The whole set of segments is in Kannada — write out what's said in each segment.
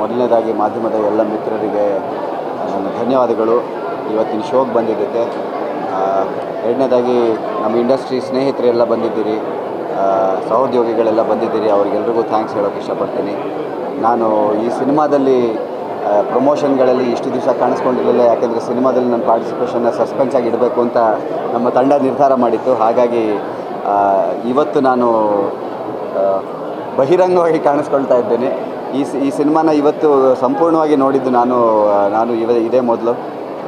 ಮೊದಲನೇದಾಗಿ ಮಾಧ್ಯಮದ ಎಲ್ಲ ಮಿತ್ರರಿಗೆ ನನ್ನ ಧನ್ಯವಾದಗಳು ಇವತ್ತಿನ ಶೋಗೆ ಬಂದಿದ್ದಕ್ಕೆ. ಎರಡನೇದಾಗಿ ನಮ್ಮ ಇಂಡಸ್ಟ್ರಿ ಸ್ನೇಹಿತರೆಲ್ಲ ಬಂದಿದ್ದೀರಿ, ಸಹೋದ್ಯೋಗಿಗಳೆಲ್ಲ ಬಂದಿದ್ದೀರಿ, ಅವರಿಗೆಲ್ರಿಗೂ ಥ್ಯಾಂಕ್ಸ್ ಹೇಳೋಕ್ಕೆ ಇಷ್ಟಪಡ್ತೀನಿ. ನಾನು ಈ ಸಿನಿಮಾದಲ್ಲಿ ಪ್ರಮೋಷನ್ಗಳಲ್ಲಿ ಇಷ್ಟು ದಿವಸ ಕಾಣಿಸ್ಕೊಂಡಿರಲಿಲ್ಲ, ಯಾಕೆಂದರೆ ಸಿನಿಮಾದಲ್ಲಿ ನನ್ನ ಪಾರ್ಟಿಸಿಪೇಷನ್ನ ಸಸ್ಪೆನ್ಸಾಗಿ ಇಡಬೇಕು ಅಂತ ನಮ್ಮ ತಂಡ ನಿರ್ಧಾರ ಮಾಡಿತ್ತು. ಹಾಗಾಗಿ ಇವತ್ತು ನಾನು ಬಹಿರಂಗವಾಗಿ ಕಾಣಿಸ್ಕೊಳ್ತಾ ಇದ್ದೇನೆ. ಈ ಸಿನಿಮಾನ ಇವತ್ತು ಸಂಪೂರ್ಣವಾಗಿ ನೋಡಿದ್ದು ನಾನು ಇದೇ ಮೊದಲು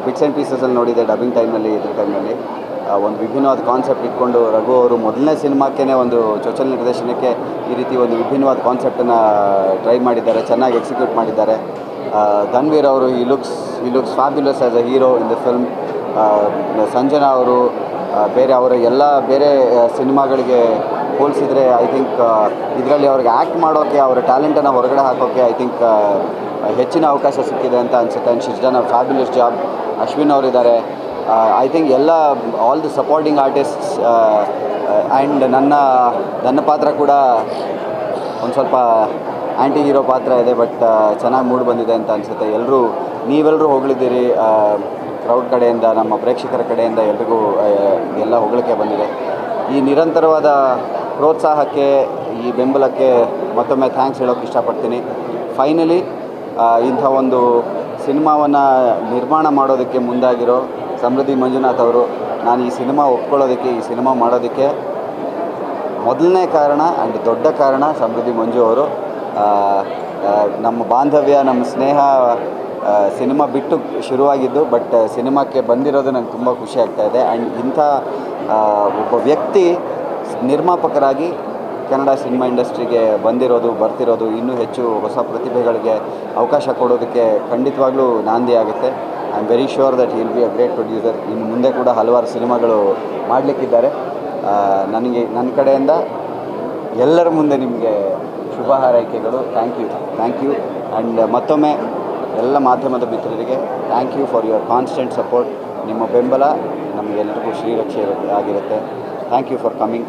ಬಿಟ್ಸ್ ಆ್ಯಂಡ್ ಪೀಸಸಲ್ಲಿ ನೋಡಿದ್ದೆ, ಡಬ್ಬಿಂಗ್ ಟೈಮ್ನಲ್ಲಿ, ಇದ್ರ ಟೈಮ್ನಲ್ಲಿ. ಒಂದು ವಿಭಿನ್ನವಾದ ಕಾನ್ಸೆಪ್ಟ್ ಇಟ್ಕೊಂಡು ರಘು ಅವರು ಮೊದಲನೇ ಸಿನಿಮಾಕ್ಕೇ ಒಂದು ಚೊಚ್ಚಲ ನಿರ್ದೇಶನಕ್ಕೆ ಈ ರೀತಿ ಒಂದು ವಿಭಿನ್ನವಾದ ಕಾನ್ಸೆಪ್ಟನ್ನು ಟ್ರೈ ಮಾಡಿದ್ದಾರೆ, ಚೆನ್ನಾಗಿ ಎಕ್ಸಿಕ್ಯೂಟ್ ಮಾಡಿದ್ದಾರೆ. ಧನ್ವೀರ್ ಅವರು ಈ looks fabulous as a hero in the film. Sanjana ಅವರು ಅವರ ಎಲ್ಲ ಬೇರೆ ಸಿನಿಮಾಗಳಿಗೆ ಹೋಲಿಸಿದರೆ ಐ ಥಿಂಕ್ ಇದರಲ್ಲಿ ಅವ್ರಿಗೆ ಆ್ಯಕ್ಟ್ ಮಾಡೋಕ್ಕೆ, ಅವರ ಟ್ಯಾಲೆಂಟನ್ನು ಹೊರಗಡೆ ಹಾಕೋಕ್ಕೆ ಐ ಥಿಂಕ್ ಹೆಚ್ಚಿನ ಅವಕಾಶ ಸಿಕ್ಕಿದೆ ಅಂತ ಅನಿಸುತ್ತೆ. And she's done a fabulous job. Ashwin ಅವರಿದ್ದಾರೆ. I think all the supporting artists and ನನ್ನ ಪಾತ್ರ ಕೂಡ ಒಂದು ಸ್ವಲ್ಪ ಆ್ಯಂಟಿ ಹೀರೋ ಪಾತ್ರ ಇದೆ, ಬಟ್ ಚೆನ್ನಾಗಿ ಮೂಡಿ ಬಂದಿದೆ ಅಂತ ಅನಿಸುತ್ತೆ. ನೀವೆಲ್ಲರೂ ಹೊಗಳಿದ್ದೀರಿ, ಕ್ರೌಡ್ ಕಡೆಯಿಂದ, ನಮ್ಮ ಪ್ರೇಕ್ಷಕರ ಕಡೆಯಿಂದ ಎಲ್ರಿಗೂ ಎಲ್ಲ ಹೊಗಳಿಕೆ ಬಂದಿದೆ. ಈ ನಿರಂತರವಾದ ಪ್ರೋತ್ಸಾಹಕ್ಕೆ, ಈ ಬೆಂಬಲಕ್ಕೆ ಮತ್ತೊಮ್ಮೆ ಥ್ಯಾಂಕ್ಸ್ ಹೇಳೋಕ್ಕೆ ಇಷ್ಟಪಡ್ತೀನಿ. ಫೈನಲಿ ಇಂಥ ಒಂದು ಸಿನಿಮಾವನ್ನು ನಿರ್ಮಾಣ ಮಾಡೋದಕ್ಕೆ ಮುಂದಾಗಿರೋ ಸಮೃದ್ಧಿ ಮಂಜುನಾಥ್ ಅವರು, ನಾನು ಈ ಸಿನಿಮಾ ಒಪ್ಕೊಳ್ಳೋದಕ್ಕೆ, ಈ ಸಿನಿಮಾ ಮಾಡೋದಕ್ಕೆ ಮೊದಲನೇ ಕಾರಣ ಆ್ಯಂಡ್ ದೊಡ್ಡ ಕಾರಣ ಸಮೃದ್ಧಿ ಮಂಜು ಅವರು. ನಮ್ಮ ಬಾಂಧವ್ಯ, ನಮ್ಮ ಸ್ನೇಹ ಸಿನಿಮಾ ಬಿಟ್ಟು ಶುರುವಾಗಿದ್ದು, ಬಟ್ ಸಿನಿಮಾಕ್ಕೆ ಬಂದಿರೋದು ನನಗೆ ತುಂಬ ಖುಷಿ ಆಗ್ತಾಯಿದೆ. ಆ್ಯಂಡ್ ಇಂಥ ಒಬ್ಬ ವ್ಯಕ್ತಿ ನಿರ್ಮಾಪಕರಾಗಿ ಕನ್ನಡ ಸಿನಿಮಾ ಇಂಡಸ್ಟ್ರಿಗೆ ಬರ್ತಿರೋದು ಇನ್ನೂ ಹೆಚ್ಚು ಹೊಸ ಪ್ರತಿಭೆಗಳಿಗೆ ಅವಕಾಶ ಕೊಡೋದಕ್ಕೆ ಖಂಡಿತವಾಗ್ಲೂ ನಾಂದಿ ಆಗುತ್ತೆ. I am very sure that will be a great producer. ಇನ್ನು ಮುಂದೆ ಕೂಡ ಹಲವಾರು ಸಿನಿಮಾಗಳು ಮಾಡಲಿಕ್ಕಿದ್ದಾರೆ. ನನ್ನ ಕಡೆಯಿಂದ ಎಲ್ಲರ ಮುಂದೆ ನಿಮಗೆ ಶುಭ ಹಾರೈಕೆಗಳು. Thank you. ಆ್ಯಂಡ್ ಮತ್ತೊಮ್ಮೆ ಎಲ್ಲ ಮಾಧ್ಯಮದ ಮಿತ್ರರಿಗೆ thank you for your constant support. ನಿಮ್ಮ ಬೆಂಬಲ ನಮಗೆಲ್ಲರಿಗೂ ಶ್ರೀರಕ್ಷೆ ಆಗಿರುತ್ತೆ. Thank you for coming.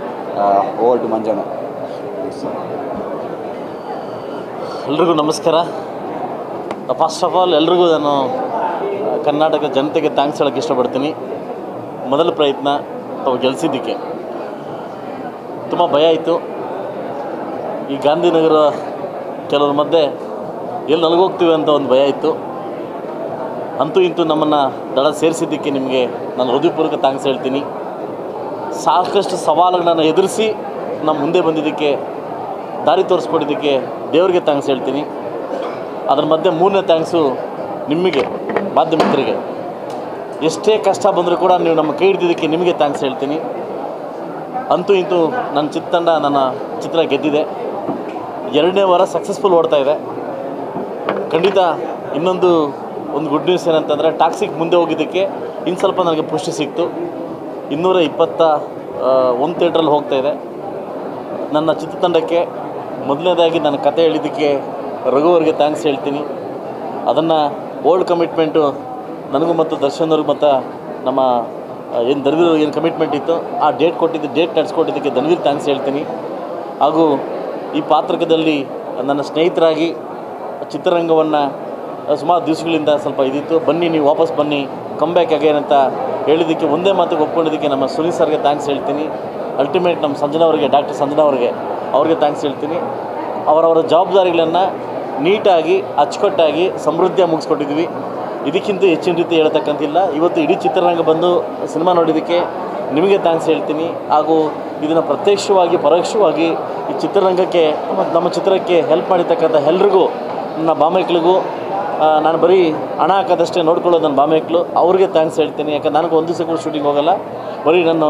Over to Manjanna. ಎಲ್ರಿಗೂ ನಮಸ್ಕಾರ. ಫಸ್ಟ್ ಆಫ್ ಆಲ್ ಎಲ್ರಿಗೂ ನಾನು ಕರ್ನಾಟಕ ಜನತೆಗೆ ಥ್ಯಾಂಕ್ಸ್ ಹೇಳೋಕ್ಕೆ ಇಷ್ಟಪಡ್ತೀನಿ. ಮೊದಲ ಪ್ರಯತ್ನ ತಾವು ಗೆಲ್ಲಿಸಿದ್ದಕ್ಕೆ ತುಂಬ ಭಯ ಆಯಿತು. ಈ ಗಾಂಧಿನಗರ ಕೆಲವ್ರ ಮಧ್ಯೆ ಎಲ್ಲಿ ನಲ್ಗೋಗ್ತೀವಿ ಅಂತ ಒಂದು ಭಯ ಇತ್ತು. ಅಂತೂ ಇಂತೂ ನಮ್ಮನ್ನು ದಳ ಸೇರಿಸಿದ್ದಕ್ಕೆ ನಿಮಗೆ ನಾನು ಹೃದಯಪೂರ್ವಕ ಥ್ಯಾಂಕ್ಸ್ ಹೇಳ್ತೀನಿ. ಸಾಕಷ್ಟು ಸವಾಲುಗಳನ್ನು ಎದುರಿಸಿ ನಮ್ಮ ಮುಂದೆ ಬಂದಿದ್ದಕ್ಕೆ, ದಾರಿ ತೋರಿಸ್ಕೊಟ್ಟಿದ್ದಕ್ಕೆ ದೇವರಿಗೆ ಥ್ಯಾಂಕ್ಸ್ ಹೇಳ್ತೀನಿ. ಅದ್ರ ಮಧ್ಯೆ ಮೂರನೇ ಥ್ಯಾಂಕ್ಸು ನಿಮಗೆ, ಮಾಧ್ಯಮಿಕರಿಗೆ. ಎಷ್ಟೇ ಕಷ್ಟ ಬಂದರೂ ಕೂಡ ನೀವು ನಮ್ಮ ಕೈ ಹಿಡಿದಿದ್ದಕ್ಕೆ ನಿಮಗೆ ಥ್ಯಾಂಕ್ಸ್ ಹೇಳ್ತೀನಿ. ಅಂತೂ ಇಂತೂ ನನ್ನ ಚಿತ್ರತಂಡ ನನ್ನ ಚಿತ್ರ ಗೆದ್ದಿದೆ. 2ನೇ ವಾರ ಸಕ್ಸಸ್ಫುಲ್ ಓಡ್ತಾ ಇದೆ. ಖಂಡಿತ ಒಂದು ಗುಡ್ ನ್ಯೂಸ್ ಏನಂತಂದರೆ, ಟಾಕ್ಸಿಕ್ ಮುಂದೆ ಹೋಗಿದ್ದಕ್ಕೆ ಇನ್ನು ಸ್ವಲ್ಪ ನನಗೆ ಪುಷ್ಟಿ ಸಿಕ್ತು. 221 ಥಿಯೇಟ್ರಲ್ಲಿ ಹೋಗ್ತಾಯಿದೆ. ನನ್ನ ಚಿತ್ರತಂಡಕ್ಕೆ ಮೊದಲನೇದಾಗಿ ನನ್ನ ಕತೆ ಹೇಳಿದ್ದಕ್ಕೆ ರಘು ಅವ್ರಿಗೆ ಥ್ಯಾಂಕ್ಸ್ ಹೇಳ್ತೀನಿ. ಅದನ್ನು ಓಲ್ಡ್ ಕಮಿಟ್ಮೆಂಟು ನನಗೂ ಮತ್ತು ದರ್ಶನ್ ಅವ್ರಿಗೆ ಮತ್ತು ನಮ್ಮ ಧನ್ವೀರ್ ಏನು ಕಮಿಟ್ಮೆಂಟ್ ಇತ್ತು, ಆ ಡೇಟ್ ನಡೆಸ್ಕೊಟ್ಟಿದ್ದಕ್ಕೆ ಧನ್ವೀರ್ ಥ್ಯಾಂಕ್ಸ್ ಹೇಳ್ತೀನಿ. ಹಾಗೂ ಈ ಪಾತ್ರಕದಲ್ಲಿ ನನ್ನ ಸ್ನೇಹಿತರಾಗಿ ಚಿತ್ರರಂಗವನ್ನು ಸುಮಾರು ದಿವಸಗಳಿಂದ ಸ್ವಲ್ಪ ಇದಿತ್ತು, ಬನ್ನಿ ನೀವು ವಾಪಸ್ ಬನ್ನಿ, ಕಮ್ ಬ್ಯಾಕ್ ಅಗೇನ್ ಅಂತ ಹೇಳಿದ್ದಕ್ಕೆ ಒಂದೇ ಮಾತಿಗೆ ಒಪ್ಕೊಂಡಿದ್ದಕ್ಕೆ ನಮ್ಮ ಸುನೀಲ್ ಸರ್ಗೆ ಥ್ಯಾಂಕ್ಸ್ ಹೇಳ್ತೀನಿ. ಅಲ್ಟಿಮೇಟ್ ನಮ್ಮ ಸಂಜನಾ ಅವರಿಗೆ, ಡಾಕ್ಟರ್ ಸಂಜನಾ ಅವ್ರಿಗೆ ಥ್ಯಾಂಕ್ಸ್ ಹೇಳ್ತೀನಿ. ಅವರವರ ಜವಾಬ್ದಾರಿಗಳನ್ನು ನೀಟಾಗಿ ಅಚ್ಚುಕಟ್ಟಾಗಿ ಸಮೃದ್ಧಿಯಾಗಿ ಮುಗಿಸ್ಕೊಟ್ಟಿದ್ವಿ. ಇದಕ್ಕಿಂತ ಹೆಚ್ಚಿನ ರೀತಿ ಹೇಳ್ತಕ್ಕಂತಿಲ್ಲ. ಇವತ್ತು ಇಡೀ ಚಿತ್ರರಂಗ ಬಂದು ಸಿನಿಮಾ ನೋಡಿದ್ದಕ್ಕೆ ನಿಮಗೆ ಥ್ಯಾಂಕ್ಸ್ ಹೇಳ್ತೀನಿ. ಹಾಗೂ ಇದನ್ನು ಪ್ರತ್ಯಕ್ಷವಾಗಿ ಪರೋಕ್ಷವಾಗಿ ಈ ಚಿತ್ರರಂಗಕ್ಕೆ, ನಮ್ಮ ಚಿತ್ರಕ್ಕೆ ಹೆಲ್ಪ್ ಮಾಡಿರ್ತಕ್ಕಂಥ ಎಲ್ರಿಗೂ, ನನ್ನ ಬಾಮೈಕ್ಳಿಗೂ, ನಾನು ಬರೀ ಹಣ ಹಾಕೋದಷ್ಟೇ ನೋಡ್ಕೊಳ್ಳೋದು ನನ್ನ ಬಾಮೈಕ್ಳು, ಅವ್ರಿಗೆ ಥ್ಯಾಂಕ್ಸ್ ಹೇಳ್ತೀನಿ. ಯಾಕಂದ್ರೆ ನನಗೆ ಒಂದು ದಿವಸ ಕೂಡ ಶೂಟಿಂಗ್ ಹೋಗೋಲ್ಲ, ಬರೀ ನನ್ನ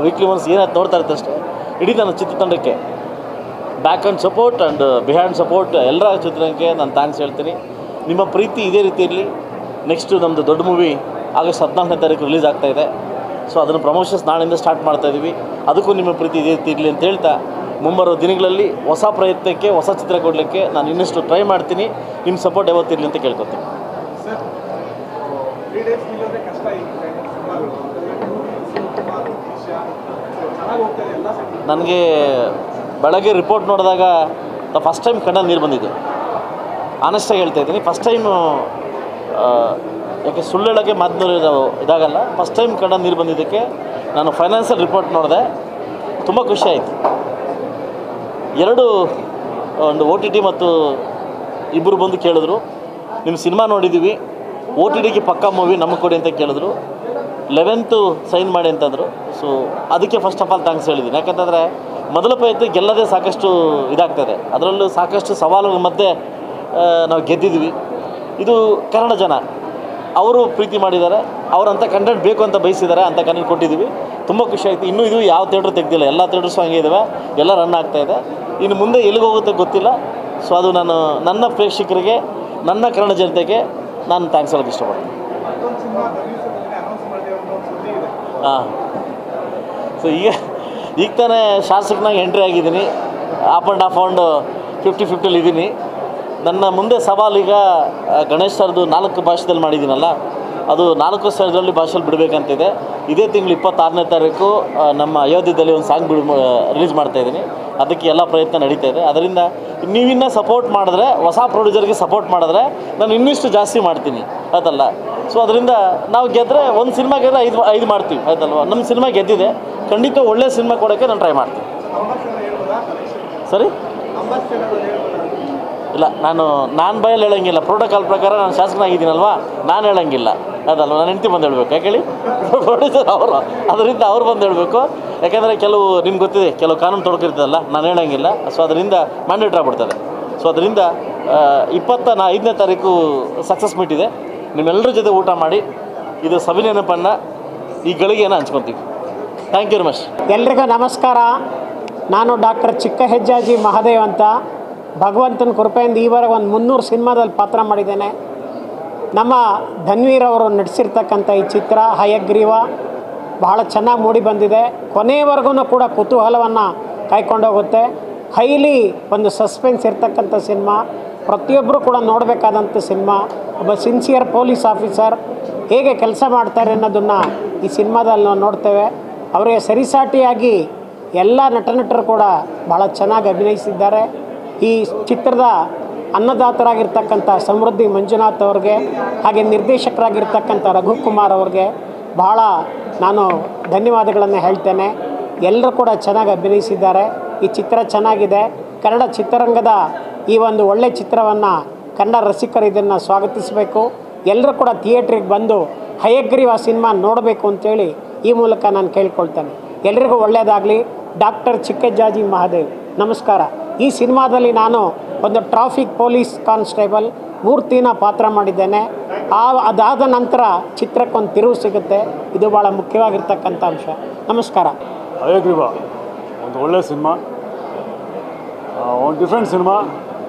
ವೀಕ್ಲಿ ಒನ್ಸ್ ಏನಾದ್ರು ನೋಡ್ತಾ ಇರುತ್ತೆ ಅಷ್ಟೇ. ಇಡೀ ನನ್ನ ಚಿತ್ರತಂಡಕ್ಕೆ back and support and behind support ಎಲ್ಲರ ಚಿತ್ರಕ್ಕೆ ನಾನು ಥ್ಯಾಂಕ್ಸ್ ಹೇಳ್ತೀನಿ. ನಿಮ್ಮ ಪ್ರೀತಿ ಇದೇ ರೀತಿ ಇರಲಿ. ನೆಕ್ಸ್ಟು ನಮ್ಮದು ದೊಡ್ಡ ಮೂವಿ ಆಗಸ್ಟ್ 14ನೇ ತಾರೀಕು ರಿಲೀಸ್ ಆಗ್ತಾಯಿದೆ. ಸೊ ಅದನ್ನು ಪ್ರಮೋಷನ್ಸ್ ನಾಳೆಯಿಂದ ಸ್ಟಾರ್ಟ್ ಮಾಡ್ತಾಯಿದ್ದೀವಿ. ಅದಕ್ಕೂ ನಿಮ್ಮ ಪ್ರೀತಿ ಇದೇ ರೀತಿ ಇರಲಿ ಅಂತ ಹೇಳ್ತಾ, ಮುಂಬರೋ ದಿನಗಳಲ್ಲಿ ಹೊಸ ಪ್ರಯತ್ನಕ್ಕೆ, ಹೊಸ ಚಿತ್ರ ಕೊಡಲಿಕ್ಕೆ ನಾನು ಇನ್ನಷ್ಟು ಟ್ರೈ ಮಾಡ್ತೀನಿ. ನಿಮ್ಮ ಸಪೋರ್ಟ್ ಯಾವತ್ತಿರಲಿ ಅಂತ ಕೇಳ್ಕೊತೀನಿ. ನನಗೆ ಬೆಳಗ್ಗೆ ರಿಪೋರ್ಟ್ ನೋಡಿದಾಗ ಫಸ್ಟ್ ಟೈಮ್ ಕಣ್ಣಲ್ಲಿ ನೀರು ಬಂದಿದ್ದು. ಆನೆಸ್ಟಾಗಿ ಹೇಳ್ತಾ ಇದ್ದೀನಿ. ಫಸ್ಟ್ ಟೈಮು ಯಾಕೆ ಸುಳ್ಳು ಹೇಳೋಕ್ಕೆ ಮಾತನಾಡಿ ಇದಾಗಲ್ಲ. ಫಸ್ಟ್ ಟೈಮ್ ಕನ್ನಡ ನೀರು ಬಂದಿದ್ದಕ್ಕೆ ನಾನು ಫೈನಾನ್ಷಿಯಲ್ ರಿಪೋರ್ಟ್ ನೋಡಿದೆ, ತುಂಬ ಖುಷಿ ಆಯಿತು. ಎರಡು ಒಂದು OTT ಮತ್ತು ಇಬ್ಬರು ಬಂದು ಕೇಳಿದ್ರು, ನಿಮ್ಮ ಸಿನಿಮಾ ನೋಡಿದ್ದೀವಿ, OTTಗೆ ಪಕ್ಕಾ ಮೂವಿ ನಮಗೆ ಕೊಡಿ ಅಂತ ಕೇಳಿದ್ರು. 11th ಸೈನ್ ಮಾಡಿ ಅಂತಂದರು. ಸೊ ಅದಕ್ಕೆ ಫಸ್ಟ್ ಆಫ್ ಆಲ್ ಥ್ಯಾಂಕ್ಸ್ ಹೇಳಿದ್ದೀನಿ. ಯಾಕಂತಂದರೆ ಮೊದಲ ಪ್ರಯತ್ನ ಗೆಲ್ಲದೆ ಸಾಕಷ್ಟು ಇದಾಗ್ತದೆ, ಅದರಲ್ಲೂ ಸಾಕಷ್ಟು ಸವಾಲುಗಳ ಮಧ್ಯೆ ನಾವು ಗೆದ್ದಿದ್ವಿ. ಇದು ಕನ್ನಡ ಜನ ಅವರು ಪ್ರೀತಿ ಮಾಡಿದ್ದಾರೆ, ಅವರಂಥ ಕಂಟೆಂಟ್ ಬೇಕು ಅಂತ ಬಯಸಿದ್ದಾರೆ, ಅಂಥ ಕಂಟೆಂಟ್ ಕೊಟ್ಟಿದ್ದೀವಿ. ತುಂಬ ಖುಷಿ ಆಯಿತು. ಇನ್ನೂ ಇದು ಯಾವ ಥಿಯೇಟ್ರ್ ತೆಗೆದಿಲ್ಲ, ಎಲ್ಲ ಥಿಯೇಟ್ರ್ಸು ಹಂಗೆ ಇದ್ದಾವೆ, ಎಲ್ಲ ರನ್ ಆಗ್ತಾಯಿದೆ. ಇನ್ನು ಮುಂದೆ ಎಲ್ಲಿಗೆ ಹೋಗುತ್ತೆ ಗೊತ್ತಿಲ್ಲ. ಸೊ ಅದು ನಾನು ನನ್ನ ಪ್ರೇಕ್ಷಕರಿಗೆ, ನನ್ನ ಕನ್ನಡ ಜನತೆಗೆ ನಾನು ಥ್ಯಾಂಕ್ಸ್ ಹೇಳೋಕ್ಕೆ ಇಷ್ಟಪಡ್ತೀನಿ. ಹಾಂ, ಸೊ ಈಗ ತಾನೇ ಶಾಸಕನಾಗಿ ಎಂಟ್ರಿ ಆಗಿದ್ದೀನಿ. ಆಫ್ ಆ್ಯಂಡ್ 50-50 ಇದ್ದೀನಿ. ನನ್ನ ಮುಂದೆ ಸವಾಲೀಗ ಗಣೇಶ್ ಸರ್ದು 4 ಭಾಷೆದಲ್ಲಿ ಮಾಡಿದ್ದೀನಲ್ಲ, ಅದು 4 ಸ್ಥಳದಲ್ಲಿ ಭಾಷೆಯಲ್ಲಿ ಬಿಡಬೇಕಂತಿದೆ. ಇದೇ ತಿಂಗಳು 26ನೇ ತಾರೀಕು ನಮ್ಮ ಅಯೋಧ್ಯೆಯಲ್ಲಿ ಒಂದು ಸಾಂಗ್ ರಿಲೀಸ್ ಮಾಡ್ತಾಯಿದ್ದೀನಿ. ಅದಕ್ಕೆ ಎಲ್ಲ ಪ್ರಯತ್ನ ನಡೀತಾ ಇದೆ. ಅದರಿಂದ ನೀವಿನ್ನೂ ಸಪೋರ್ಟ್ ಮಾಡಿದ್ರೆ, ಹೊಸ ಪ್ರೊಡ್ಯೂಸರ್ಗೆ ಸಪೋರ್ಟ್ ಮಾಡಿದ್ರೆ ನಾನು ಇನ್ನಿಷ್ಟು ಜಾಸ್ತಿ ಮಾಡ್ತೀನಿ, ಆಯ್ತಲ್ಲ. ಸೊ ಅದರಿಂದ ನಾವು ಗೆದ್ದರೆ ಒಂದು ಸಿನಿಮಾ ಗೆದ್ದರೆ 5 ಮಾಡ್ತೀವಿ, ಆಯ್ತಲ್ವ. ನಮ್ಮ ಸಿನಿಮಾ ಗೆದ್ದಿದೆ, ಖಂಡಿತ ಒಳ್ಳೆ ಸಿನಿಮಾ ಕೊಡೋಕ್ಕೆ ನಾನು ಟ್ರೈ ಮಾಡ್ತೀನಿ. ಸರಿ, ಇಲ್ಲ ನಾನು ಬಯಲು ಹೇಳೋಂಗಿಲ್ಲ. ಪ್ರೋಟೋಕಾಲ್ ಪ್ರಕಾರ ನಾನು ಶಾಸಕನಾಗಿದ್ದೀನಲ್ವಾ, ನಾನು ಹೇಳೋಂಗಿಲ್ಲ, ಅದಲ್ವ. ನಾನು ಹೆಂಡ್ತಿ ಬಂದು ಹೇಳಬೇಕು, ಯಾಕೆ ಹೇಳಿ, ಪ್ರೊಡ್ಯೂಸರ್ ಅವರು. ಅದರಿಂದ ಅವ್ರು ಬಂದು ಹೇಳಬೇಕು. ಯಾಕೆಂದರೆ ಕೆಲವು ನಿಮ್ಗೆ ಗೊತ್ತಿದೆ, ಕೆಲವು ಕಾನೂನು ತೊಡಕಿರ್ತದಲ್ಲ, ನಾನು ಹೇಳೋಂಗಿಲ್ಲ. ಸೊ ಅದರಿಂದ ಮ್ಯಾಂಡೇಟ್ ಆಗ್ಬಿಡ್ತದೆ. ಸೊ ಅದರಿಂದ 25ನೇ ತಾರೀಕು ಸಕ್ಸಸ್ ಮೀಟ್ ಇದೆ. ನಿಮ್ಮೆಲ್ಲರ ಜೊತೆ ಊಟ ಮಾಡಿ ಇದು ಸವಿ ನೆನಪನ್ನು ಈ ಗಳಿಗೆಯನ್ನು ಹಂಚ್ಕೊತೀವಿ. Thank you very much. ಎಲ್ರಿಗೂ ನಮಸ್ಕಾರ. ನಾನು ಡಾಕ್ಟರ್ ಚಿಕ್ಕ ಹೆಜ್ಜಾಜಿ ಮಹಾದೇವ್ ಅಂತ. ಭಗವಂತನ ಕೃಪೆಯಿಂದ ಈವರೆಗೆ ಒಂದು 300 ಸಿನಿಮಾದಲ್ಲಿ ಪಾತ್ರ ಮಾಡಿದ್ದೇನೆ. ನಮ್ಮ ಧನ್ವೀರ್ ಅವರು ನಟಿಸಿರ್ತಕ್ಕಂಥ ಈ ಚಿತ್ರ ಹಯಗ್ರೀವ ಬಹಳ ಚೆನ್ನಾಗಿ ಮೂಡಿ ಬಂದಿದೆ. ಕೊನೆಯವರೆಗೂ ಕೂಡ ಕುತೂಹಲವನ್ನು ಕಾಯ್ಕೊಂಡೋಗುತ್ತೆ. ಹೈಲಿ ಒಂದು ಸಸ್ಪೆನ್ಸ್ ಇರ್ತಕ್ಕಂಥ ಸಿನಿಮಾ, ಪ್ರತಿಯೊಬ್ಬರು ಕೂಡ ನೋಡಬೇಕಾದಂಥ ಸಿನಿಮಾ. ಒಬ್ಬ ಸಿನ್ಸಿಯರ್ ಪೊಲೀಸ್ ಆಫೀಸರ್ ಹೇಗೆ ಕೆಲಸ ಮಾಡ್ತಾರೆ ಅನ್ನೋದನ್ನು ಈ ಸಿನಿಮಾದಲ್ಲಿ ನಾವು ನೋಡ್ತೇವೆ. ಅವರಿಗೆ ಸರಿಸಾಟಿಯಾಗಿ ಎಲ್ಲ ನಟನಟರು ಕೂಡ ಭಾಳ ಚೆನ್ನಾಗಿ ಅಭಿನಯಿಸಿದ್ದಾರೆ. ಈ ಚಿತ್ರದ ಅನ್ನದಾತರಾಗಿರ್ತಕ್ಕಂಥ ಸಮೃದ್ಧಿ ಮಂಜುನಾಥ್ ಅವ್ರಿಗೆ, ಹಾಗೆ ನಿರ್ದೇಶಕರಾಗಿರ್ತಕ್ಕಂಥ ರಘುಕುಮಾರ್ ಅವ್ರಿಗೆ ಭಾಳ ನಾನು ಧನ್ಯವಾದಗಳನ್ನು ಹೇಳ್ತೇನೆ. ಎಲ್ಲರೂ ಕೂಡ ಚೆನ್ನಾಗಿ ಅಭಿನಯಿಸಿದ್ದಾರೆ. ಈ ಚಿತ್ರ ಚೆನ್ನಾಗಿದೆ. ಕನ್ನಡ ಚಿತ್ರರಂಗದ ಈ ಒಂದು ಒಳ್ಳೆಯ ಚಿತ್ರವನ್ನು ಕನ್ನಡ ರಸಿಕರು ಇದನ್ನು ಸ್ವಾಗತಿಸಬೇಕು. ಎಲ್ಲರೂ ಕೂಡ ಥಿಯೇಟ್ರಿಗೆ ಬಂದು ಹಯಗ್ರೀವ ಸಿನಿಮಾ ನೋಡಬೇಕು ಅಂತೇಳಿ ಈ ಮೂಲಕ ನಾನು ಕೇಳ್ಕೊಳ್ತೇನೆ. ಎಲ್ರಿಗೂ ಒಳ್ಳೆಯದಾಗಲಿ. ಡಾಕ್ಟರ್ ಚಿಕ್ಕಜ್ಜಾಜಿ ಮಹಾದೇವ್, ನಮಸ್ಕಾರ. ಈ ಸಿನಿಮಾದಲ್ಲಿ ನಾನು ಒಂದು ಟ್ರಾಫಿಕ್ ಪೊಲೀಸ್ ಕಾನ್ಸ್ಟೇಬಲ್ ಮೂರ್ತಿನ ಪಾತ್ರ ಮಾಡಿದ್ದೇನೆ. ಅದಾದ ನಂತರ ಚಿತ್ರಕ್ಕೊಂದು ತಿರುವು ಸಿಗುತ್ತೆ. ಇದು ಭಾಳ ಮುಖ್ಯವಾಗಿರ್ತಕ್ಕಂಥ ಅಂಶ. ನಮಸ್ಕಾರ. ಹಯಗ್ರೀವ ಒಂದು ಒಳ್ಳೆಯ ಸಿನಿಮಾ, ಒಂದು ಡಿಫ್ರೆಂಟ್ ಸಿನಿಮಾ.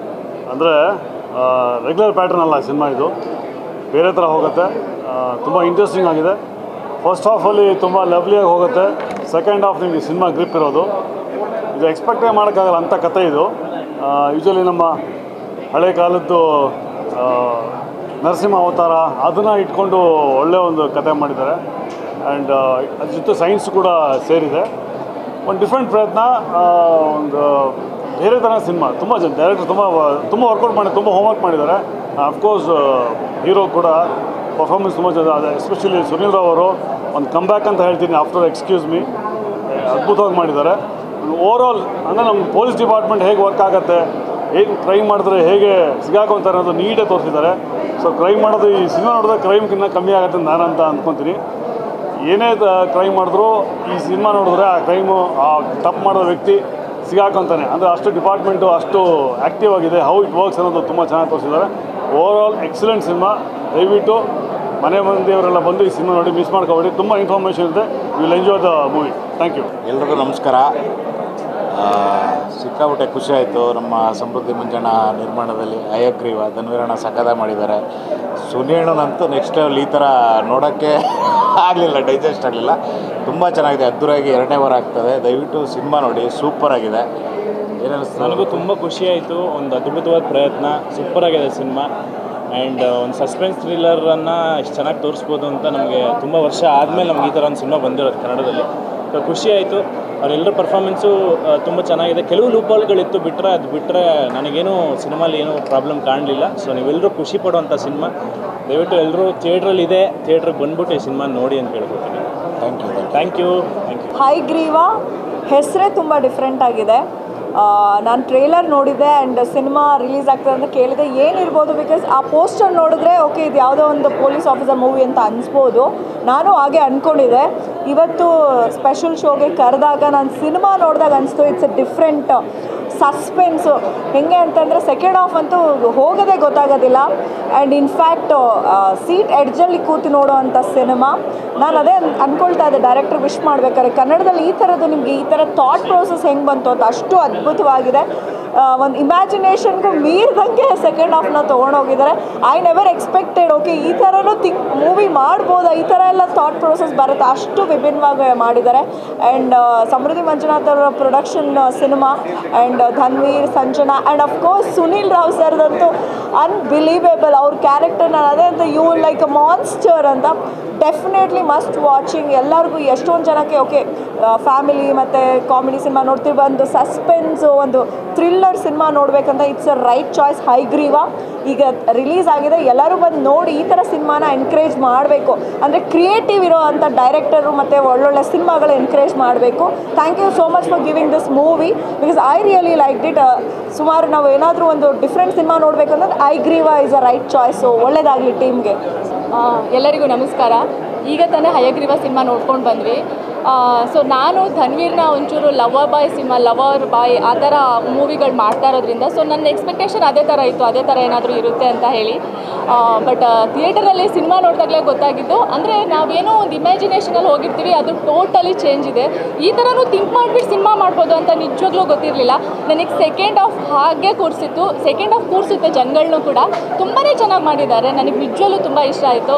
ಅಂದರೆ ರೆಗ್ಯುಲರ್ ಪ್ಯಾಟರ್ನ್ ಅಲ್ಲ ಸಿನಿಮಾ, ಇದು ಬೇರೆ ಥರ ಹೋಗುತ್ತೆ. ತುಂಬ ಇಂಟ್ರೆಸ್ಟಿಂಗ್ ಆಗಿದೆ. ಫಸ್ಟ್ ಹಾಫಲ್ಲಿ ತುಂಬ ಲವ್ಲಿಯಾಗಿ ಹೋಗುತ್ತೆ. ಸೆಕೆಂಡ್ ಹಾಫ್ ನಿಮಗೆ ಸಿನಿಮಾ ಗ್ರಿಪ್ ಇರೋದು. ಇದು ಎಕ್ಸ್ಪೆಕ್ಟೇ ಮಾಡೋಕ್ಕಾಗಲ್ಲ ಅಂಥ ಕತೆ ಇದು. ಯೂಶ್ವಲಿ ನಮ್ಮ ಹಳೆ ಕಾಲದ್ದು ನರಸಿಂಹ ಅವತಾರ ಅದನ್ನು ಇಟ್ಕೊಂಡು ಒಳ್ಳೆಯ ಒಂದು ಕತೆ ಮಾಡಿದ್ದಾರೆ. ಆ್ಯಂಡ್ ಅದ್ರ ಜೊತೆ ಸೈನ್ಸ್ ಕೂಡ ಸೇರಿದೆ. ಒಂದು ಡಿಫ್ರೆಂಟ್ ಪ್ರಯತ್ನ, ಒಂದು ಬೇರೆ ಥರ ಸಿನಿಮಾ. ತುಂಬ ಜನ ಡೈರೆಕ್ಟರ್ ತುಂಬ ವರ್ಕೌಟ್ ಮಾಡಿ, ತುಂಬ ಹೋಮ್ವರ್ಕ್ ಮಾಡಿದ್ದಾರೆ. ಅಫ್ಕೋರ್ಸ್ ಹೀರೋ ಕೂಡ ಪರ್ಫಾರ್ಮೆನ್ಸ್ ತುಂಬ ಚೆನ್ನಾಗಿದೆ. ಎಸ್ಪೆಷಲಿ ಸುನೀಲ್ ರಾವ್ ಅವರು ಒಂದು ಕಮ್ಬ್ಯಾಕ್ ಅಂತ ಹೇಳ್ತೀನಿ, ಆಫ್ಟರ್ ಎಕ್ಸ್ಕ್ಯೂಸ್ ಮೀ, ಅದ್ಭುತವಾಗಿ ಮಾಡಿದ್ದಾರೆ. ಓವರಾಲ್ ಅಂದರೆ ನಮ್ಮ ಪೊಲೀಸ್ ಡಿಪಾರ್ಟ್ಮೆಂಟ್ ಹೇಗೆ ವರ್ಕ್ ಆಗುತ್ತೆ, ಹೇಗೆ ಕ್ರೈಮ್ ಮಾಡಿದ್ರೆ ಹೇಗೆ ಸಿಗಾಕೊಂತಾರೆ ಅನ್ನೋದು ನೀಟಾಗಿ ತೋರಿಸಿದ್ದಾರೆ. ಸೊ ಕ್ರೈಮ್ ಮಾಡೋದು ಈ ಸಿನಿಮಾ ನೋಡಿದ್ರೆ ಕ್ರೈಮ್ಗಿನ್ನ ಕಮ್ಮಿ ಆಗುತ್ತೆ ಅಂತ ನಾನು ಅಂದ್ಕೊತೀನಿ. ಏನೇ ಕ್ರೈಮ್ ಮಾಡಿದ್ರು ಈ ಸಿನಿಮಾ ನೋಡಿದ್ರೆ ಆ ಕ್ರೈಮು, ಆ ತಪ್ಪು ಮಾಡೋ ವ್ಯಕ್ತಿ ಸಿಗಾಕೊಂತಾನೆ. ಅಂದರೆ ಅಷ್ಟು ಡಿಪಾರ್ಟ್ಮೆಂಟು ಅಷ್ಟು ಆ್ಯಕ್ಟಿವ್ ಆಗಿದೆ. ಹೌ ಇಟ್ ವರ್ಕ್ಸ್ ಅನ್ನೋದು ತುಂಬ ಚೆನ್ನಾಗಿ ತೋರಿಸಿದ್ದಾರೆ. Overall excellent cinema. ದಯವಿಟ್ಟು ಮನೆ ಮಂದಿಯವರೆಲ್ಲ ಬಂದು ಈ ಸಿನಿಮಾ ನೋಡಿ, ಮಿಸ್ ಮಾಡ್ಕೊಬೇಡಿ. ತುಂಬ ಇನ್ಫಾರ್ಮೇಷನ್ ಇದೆ. You will enjoy the movie. Thank you. ಎಲ್ರಿಗೂ ನಮಸ್ಕಾರ. ಸಿಕ್ಕಾಪಟ್ಟೆ ಖುಷಿ ಆಯಿತು. ನಮ್ಮ ಸಮೃದ್ಧಿ ಮಂಜಣ್ಣ ನಿರ್ಮಾಣದಲ್ಲಿ ಹಯಗ್ರೀವ ಧನ್ವೀರಣ್ಣ ಸಕ್ಕತ್ತಾಗಿ ಮಾಡಿದ್ದಾರೆ. ಸುನಿಯಣ್ಣನಂತೂ ನೆಕ್ಸ್ಟ್ ಲೆವೆಲ್. ಈ ಥರ ನೋಡೋಕ್ಕೆ ಆಗಲಿಲ್ಲ, ಡೈಜೆಸ್ಟ್ ಆಗಲಿಲ್ಲ. ತುಂಬ ಚೆನ್ನಾಗಿದೆ. ಅದ್ದೂರಿಯಾಗಿ 2ನೇ ವಾರ ಆಗ್ತದೆ. ದಯವಿಟ್ಟು ಸಿನಿಮಾ ನೋಡಿ, ಸೂಪರಾಗಿದೆ. ಏನಿಸ್ತು? ನನಗೂ ತುಂಬ ಖುಷಿಯಾಯಿತು. ಒಂದು ಅದ್ಭುತವಾದ ಪ್ರಯತ್ನ, ಸೂಪರಾಗಿದೆ ಸಿನಿಮಾ. ಆ್ಯಂಡ್ ಒಂದು ಸಸ್ಪೆನ್ಸ್ ಥ್ರಿಲ್ಲರನ್ನು ಇಷ್ಟು ಚೆನ್ನಾಗಿ ತೋರಿಸ್ಬೋದು ಅಂತ ನಮಗೆ ತುಂಬ ವರ್ಷ ಆದಮೇಲೆ ನಮ್ಗೆ ಈ ಥರ ಒಂದು ಸಿನಿಮಾ ಬಂದಿರೋದು ಕನ್ನಡದಲ್ಲಿ. ಖುಷಿ ಆಯಿತು. ಅವರೆಲ್ಲರ ಪರ್ಫಾರ್ಮೆನ್ಸು ತುಂಬ ಚೆನ್ನಾಗಿದೆ. ಕೆಲವು ಲೂಪಾಲ್ಗಳಿತ್ತು, ಅದು ಬಿಟ್ಟರೆ ನನಗೇನು ಸಿನಿಮಾಲಿ ಏನೂ ಪ್ರಾಬ್ಲಮ್ ಕಾಣಲಿಲ್ಲ. ಸೊ ನೀವೆಲ್ಲರೂ ಖುಷಿ ಪಡುವಂಥ ಸಿನಿಮಾ. ದಯವಿಟ್ಟು ಎಲ್ಲರೂ ಥಿಯೇಟ್ರಲ್ಲಿದೆ, ಥಿಯೇಟ್ರಿಗೆ ಬಂದ್ಬಿಟ್ಟು ಈ ಸಿನಿಮಾ ನೋಡಿ ಅಂತ ಕೇಳ್ಕೊತೀನಿ. Thank you. ಹೈಗ್ರೀವ ಹೆಸರೇ ತುಂಬ ಡಿಫ್ರೆಂಟ್ ಆಗಿದೆ. ನಾನು ಟ್ರೇಲರ್ ನೋಡಿದ್ದೆ ಆ್ಯಂಡ್ ಸಿನಿಮಾ ರಿಲೀಸ್ ಆಗ್ತದೆ ಅಂತ ಕೇಳಿದೆ ಏನಿರ್ಬೋದು, ಬಿಕಾಸ್ ಆ ಪೋಸ್ಟರ್ ನೋಡಿದ್ರೆ ಓಕೆ ಇದು ಯಾವುದೋ ಒಂದು ಪೊಲೀಸ್ ಆಫೀಸರ್ ಮೂವಿ ಅಂತ ಅನಿಸ್ಬೋದು. ನಾನು ಹಾಗೆ ಅಂದ್ಕೊಂಡಿದ್ದೆ. ಇವತ್ತು ಸ್ಪೆಷಲ್ ಶೋಗೆ ಕರೆದಾಗ ನಾನು ಸಿನಿಮಾ ನೋಡಿದಾಗ ಅನಿಸ್ತು ಇಟ್ಸ್ ಎ ಡಿಫ್ರೆಂಟ್ ಸಸ್ಪೆನ್ಸು. ಹೆಂಗೆ ಅಂತಂದರೆ ಸೆಕೆಂಡ್ ಹಾಫ್ ಅಂತೂ ಹೋಗೋದೇ ಗೊತ್ತಾಗೋದಿಲ್ಲ. ಆ್ಯಂಡ್ ಇನ್ಫ್ಯಾಕ್ಟ್ ಸೀಟ್ ಎಡ್ಜಲ್ಲಿ ಕೂತು ನೋಡೋ ಅಂಥ ಸಿನಿಮಾ. ನಾನು ಅದೇ ಅಂದ್ಕೊಳ್ತಾ ಇದ್ದೆ ಡೈರೆಕ್ಟ್ರ್ ವಿಶ್ ಮಾಡ್ಬೇಕಾದ್ರೆ ಕನ್ನಡದಲ್ಲಿ ಈ ಥರದ್ದು ನಿಮಗೆ ಈ ಥರ ಥಾಟ್ ಪ್ರೋಸೆಸ್ ಹೆಂಗೆ ಬಂತು ಅಂತ. ಅಷ್ಟು ಅದ್ಭುತವಾಗಿದೆ. ಒಂದು ಇಮ್ಯಾಜಿನೇಷನ್ಗೂ ಮೀರಿದಂಗೆ ಸೆಕೆಂಡ್ ಹಾಫ್ನ ತೊಗೊಂಡೋಗಿದ್ದಾರೆ. ಐ ನೆವರ್ ಎಕ್ಸ್ಪೆಕ್ಟೆಡ್ ಓಕೆ ಈ ಥರನೂ ಮೂವಿ ಮಾಡ್ಬೋದಾ, ಈ ಥರ ಎಲ್ಲ ಥಾಟ್ ಪ್ರೋಸೆಸ್ ಬರುತ್ತೆ, ಅಷ್ಟು ವಿಭಿನ್ನವಾಗಿ ಮಾಡಿದ್ದಾರೆ. ಆ್ಯಂಡ್ ಸಮೃದ್ಧಿ ಮಂಜುನಾಥ್ ಅವರ production cinema and Dhanveer, Sanjana and of course Sunil Rao ಸರ್ದಂತೂ ಅನ್ಬಿಲೀವೇಬಲ್. ಅವ್ರ ಕ್ಯಾರೆಕ್ಟರ್ ನಾನು ಅದೇ ಅಂತ ಯು ಲೈಕ್ ಅ ಮಾನ್ಸ್ಟರ್ ಅಂತ. Definitely must watching. ಎಲ್ಲರಿಗೂ ಎಷ್ಟೊಂದು ಜನಕ್ಕೆ ಓಕೆ ಫ್ಯಾಮಿಲಿ ಮತ್ತು ಕಾಮಿಡಿ ಸಿನಿಮಾ ನೋಡ್ತೀವಿ, ಒಂದು ಸಸ್ಪೆನ್ಸು ಒಂದು ಥ್ರಿಲ್ಲರ್ ಸಿನಿಮಾ ನೋಡಬೇಕಂತ it's a right choice. Hayagreeva ಈಗ ರಿಲೀಸ್ ಆಗಿದೆ, ಎಲ್ಲರೂ ಬಂದು ನೋಡಿ ಈ ಥರ ಸಿನಿಮಾನ ಎನ್ಕರೇಜ್ ಮಾಡಬೇಕು. ಅಂದರೆ ಕ್ರಿಯೇಟಿವ್ ಇರೋ ಅಂಥ ಡೈರೆಕ್ಟರು ಮತ್ತು ಒಳ್ಳೊಳ್ಳೆ ಸಿನಿಮಾಗಳು ಎನ್ಕರೇಜ್ ಮಾಡಬೇಕು. Thank you so much for giving this movie because I really like it. ಸುಮಾರು ನಾವು ಏನಾದರೂ ಒಂದು ಡಿಫ್ರೆಂಟ್ ಸಿನಿಮಾ ನೋಡಬೇಕು ಅಂದರೆ Hayagreeva is a right choice. ಒಳ್ಳೆಯದಾಗಲಿ ಟೀಮ್ಗೆ. ಎಲ್ಲರಿಗೂ ನಮಸ್ಕಾರ. ಈಗ ತಾನೇ ಹಯಗ್ರೀವ ಸಿನಿಮಾ ನೋಡ್ಕೊಂಡು ಬಂದ್ವಿ. ಸೊ ನಾನು ಧನ್ವೀರ್ನ ಒಂಚೂರು ಲವರ್ ಬಾಯ್ ಆ ಥರ ಮೂವಿಗಳು ಮಾಡ್ತಾ ಇರೋದ್ರಿಂದ ಸೊ ನನ್ನ ಎಕ್ಸ್ಪೆಕ್ಟೇಷನ್ ಅದೇ ಥರ ಇತ್ತು, ಅದೇ ಥರ ಏನಾದರೂ ಇರುತ್ತೆ ಅಂತ ಹೇಳಿ. ಬಟ್ ಥಿಯೇಟರಲ್ಲಿ ಸಿನಿಮಾ ನೋಡಿದಾಗಲೇ ಗೊತ್ತಾಗಿದ್ದು, ಅಂದರೆ ನಾವೇನೋ ಒಂದು ಇಮ್ಯಾಜಿನೇಷನಲ್ಲಿ ಹೋಗಿರ್ತೀವಿ, ಅದು ಟೋಟಲಿ ಚೇಂಜ್ ಇದೆ. ಈ ಥರನೂ ಥಿಂಕ್ ಮಾಡಿಬಿಟ್ಟು ಸಿನಿಮಾ ಮಾಡ್ಬೋದು ಅಂತ ನಿಜವಾಗ್ಲೂ ಗೊತ್ತಿರಲಿಲ್ಲ. ನನಗೆ ಸೆಕೆಂಡ್ ಹಾಫ್ ಹಾಗೆ ಕೂರಿಸಿತ್ತು. ಸೆಕೆಂಡ್ ಹಾಫ್ ಕೂರಿಸುತ್ತೆ ಜನಗಳನ್ನೂ ಕೂಡ ತುಂಬಾ ಚೆನ್ನಾಗಿ ಮಾಡಿದ್ದಾರೆ. ನನಗೆ ನಿಜವಾಗ್ಲೂ ತುಂಬ ಇಷ್ಟ ಆಯಿತು.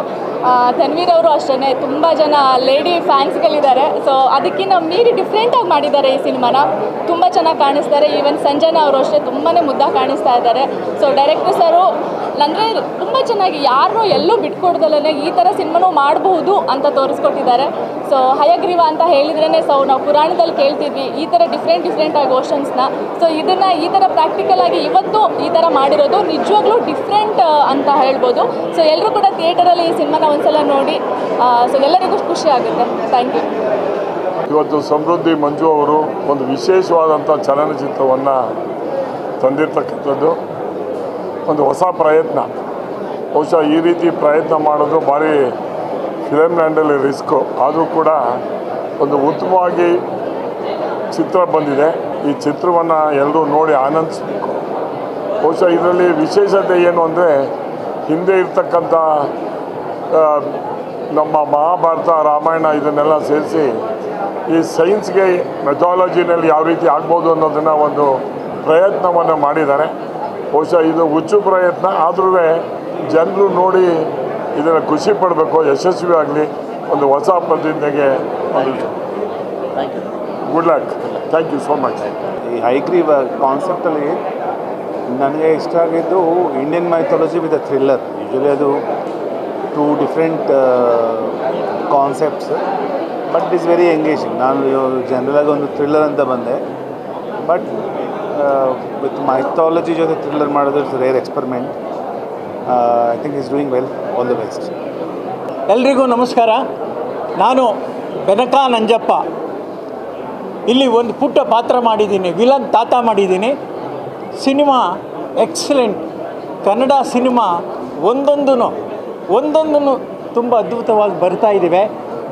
ಧನ್ವೀರ್ ಅವರು ಅಷ್ಟೇ, ತುಂಬ ಜನ ಲೇಡಿ ಫ್ಯಾನ್ಸ್ಗಳಿದ್ದಾರೆ. ಸೊ ಅದಕ್ಕಿಂತ ಮೀರಿ ಡಿಫ್ರೆಂಟಾಗಿ ಮಾಡಿದ್ದಾರೆ ಈ ಸಿನಿಮಾನ. ತುಂಬ ಚೆನ್ನಾಗಿ ಕಾಣಿಸ್ತಾರೆ. ಈವನ್ ಸಂಜನಾ ಅವರು ಅಷ್ಟೇ ತುಂಬಾ ಮುದ್ದಾಗಿ ಕಾಣಿಸ್ತಾ ಇದ್ದಾರೆ. ಸೊ ಡೈರೆಕ್ಟರ್ ಸರು ಅಂದರೆ ತುಂಬ ಚೆನ್ನಾಗಿ ಯಾರನ್ನೂ ಎಲ್ಲೂ ಬಿಟ್ಕೊಡ್ದಲ್ಲೇ ಈ ಥರ ಸಿನಿಮಾನೂ ಮಾಡಬಹುದು ಅಂತ ತೋರಿಸ್ಕೊಟ್ಟಿದ್ದಾರೆ. ಸೊ ಹಯಗ್ರೀವ ಅಂತ ಹೇಳಿದ್ರೇ ಸೊ ನಾವು ಪುರಾಣದಲ್ಲಿ ಕೇಳ್ತಿದ್ವಿ ಈ ಥರ ಡಿಫ್ರೆಂಟಾಗಿ ಓಷನ್ಸ್ನ. ಸೊ ಇದನ್ನು ಈ ಥರ ಪ್ರಾಕ್ಟಿಕಲಾಗಿ ಇವತ್ತು ಈ ಥರ ಮಾಡಿರೋದು ನಿಜವಾಗ್ಲೂ ಡಿಫ್ರೆಂಟ್ ಅಂತ ಹೇಳ್ಬೋದು. ಸೊ ಎಲ್ಲರೂ ಕೂಡ ಥಿಯೇಟರಲ್ಲಿ ಈ ಸಿನಿಮಾನ ಒಂದ್ಸಲ ನೋಡಿ. ಸೊ ಎಲ್ಲರಿಗೂ ಖುಷಿ ಆಗುತ್ತೆ. Thank you. ಇವತ್ತು ಸಮೃದ್ಧಿ ಮಂಜು ಅವರು ಒಂದು ವಿಶೇಷವಾದಂಥ ಚಲನಚಿತ್ರವನ್ನು ತಂದಿರ್ತಕ್ಕಂಥದ್ದು ಒಂದು ಹೊಸ ಪ್ರಯತ್ನ. ಬಹುಶಃ ಈ ರೀತಿ ಪ್ರಯತ್ನ ಮಾಡೋದು ಭಾರಿ ಫಿಲಮ್ ಲ್ಯಾಂಡಲ್ಲಿ ರಿಸ್ಕು. ಆದರೂ ಕೂಡ ಒಂದು ಉತ್ತಮವಾಗಿ ಚಿತ್ರ ಬಂದಿದೆ. ಈ ಚಿತ್ರವನ್ನು ಎಲ್ಲರೂ ನೋಡಿ ಆನಂದಿಸಬೇಕು. ಬಹುಶಃ ಇದರಲ್ಲಿ ವಿಶೇಷತೆ ಏನು ಅಂದರೆ ಹಿಂದೆ ಇರ್ತಕ್ಕಂಥ ನಮ್ಮ ಮಹಾಭಾರತ, ರಾಮಾಯಣ ಇದನ್ನೆಲ್ಲ ಸೇರಿಸಿ ಈ ಸೈನ್ಸ್ಗೆ ಮೆಥಾಲಜಿನಲ್ಲಿ ಯಾವ ರೀತಿ ಆಗ್ಬೋದು ಅನ್ನೋದನ್ನು ಒಂದು ಪ್ರಯತ್ನವನ್ನು ಮಾಡಿದ್ದಾರೆ. ಬಹುಶಃ ಇದು ಹುಚ್ಚು ಪ್ರಯತ್ನ, ಆದ್ರೂ ಜನರು ನೋಡಿ ಇದನ್ನು ಖುಷಿ ಪಡಬೇಕು, ಯಶಸ್ವಿ ಆಗಲಿ. ಒಂದು ಹೊಸ ಪ್ರತಿಜ್ಞೆಗೆ ಒಂದು good luck. Thank you so much. ಈ ಹೈಗ್ರೀವ ಕಾನ್ಸೆಪ್ಟಲ್ಲಿ ನನಗೆ ಇಷ್ಟ ಆಗಿದ್ದು Indian mythology with a thriller. Usually ಅದು two different concepts, but it's very engaging. ನಾನು ಜನರಲಾಗಿ ಒಂದು ಥ್ರಿಲ್ಲರ್ ಅಂತ ಬಂದೆ, ಬಟ್ ವಿತ್ ಮೈಥಾಲಜಿ ಜೊತೆ ಥ್ರಿಲ್ಲರ್ ಮಾಡೋದು it's rare experiment. I think is doing well. All the best. ಎಲ್ರಿಗೂ ನಮಸ್ಕಾರ. ನಾನು ಬೆನಕ ನಂಜಪ್ಪ. ಇಲ್ಲಿ ಒಂದು ಪುಟ್ಟ ಪಾತ್ರ ಮಾಡಿದ್ದೀನಿ, ವಿಲನ್ ತಾತ ಮಾಡಿದ್ದೀನಿ. Cinema excellent. ಕನ್ನಡ ಸಿನಿಮಾ ಒಂದೊಂದೂ ತುಂಬ ಅದ್ಭುತವಾಗಿ ಬರ್ತಾ ಇದ್ದಾವೆ.